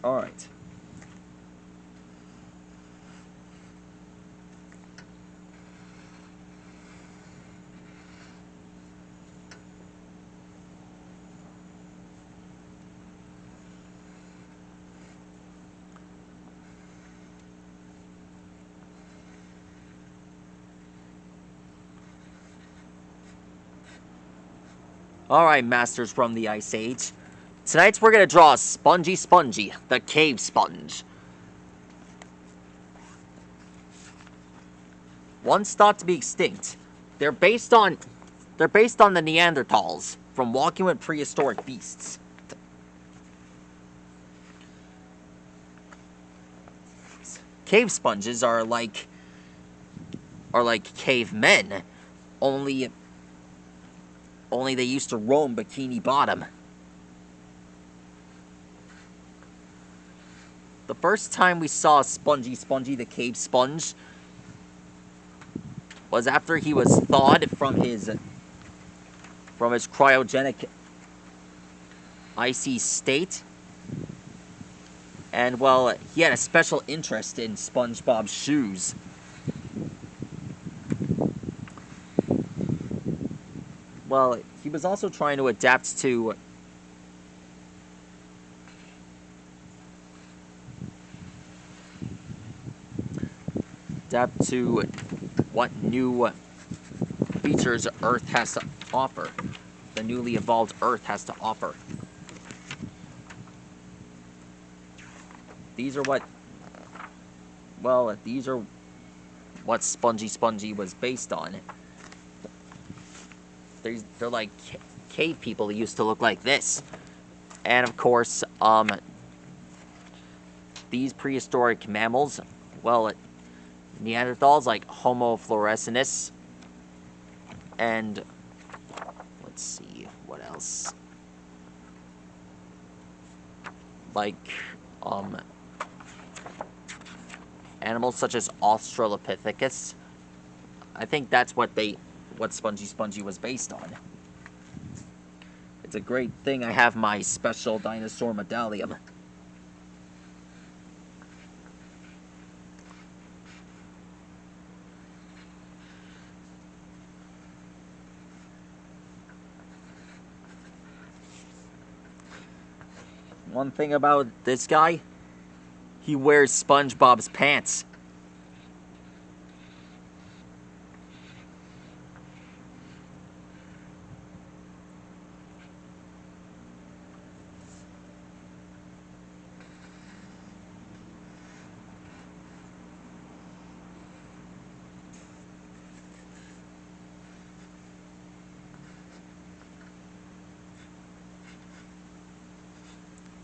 Alright. Alright, Masters from the Ice Age. Tonight we're gonna draw Spongy, the cave sponge. Once thought to be extinct, they're based on the Neanderthals from walking with prehistoric beasts. Cave sponges are like cavemen, only they used to roam Bikini Bottom. The first time we saw Spongy, the cave sponge, was after he was thawed from his cryogenic icy state. And, well, he had a special interest in SpongeBob's shoes. Well, he was also trying to adapt to what new features Earth has to offer. The newly evolved Earth has to offer. These are what Spongy was based on. They're like cave people who used to look like this. And of course, these prehistoric mammals, well, Neanderthals like Homo floresiensis, and let's see, what else? Like, animals such as Australopithecus. I think that's what Spongy was based on. It's a great thing I have my special dinosaur medallion. One thing about this guy, he wears SpongeBob's pants.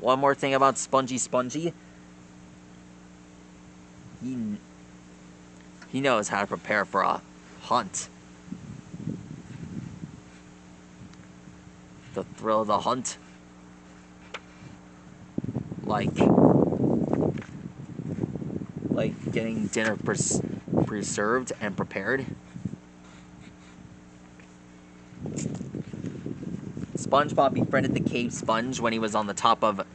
One more thing about Spongy. He knows how to prepare for a hunt. The thrill of the hunt. Like getting dinner preserved and prepared. SpongeBob befriended the cave sponge when he was on the top of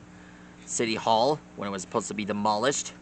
City Hall, when it was supposed to be demolished.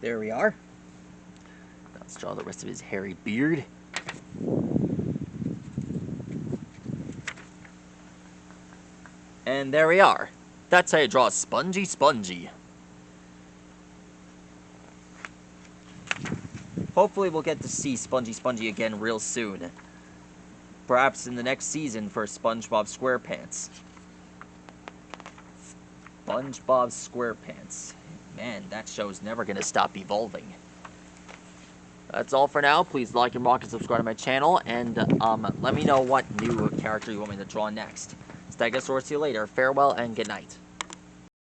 There we are. Now let's draw the rest of his hairy beard. And there we are. That's how you draw Spongy. hopefully we'll get to see Spongy again real soon. Perhaps in the next season for SpongeBob SquarePants. SpongeBob SquarePants. Man, that show's never going to stop evolving. That's all for now. Please like and rock and subscribe to my channel, and let me know what new character you want me to draw next. Stegosaurus, see you later. Farewell and good night.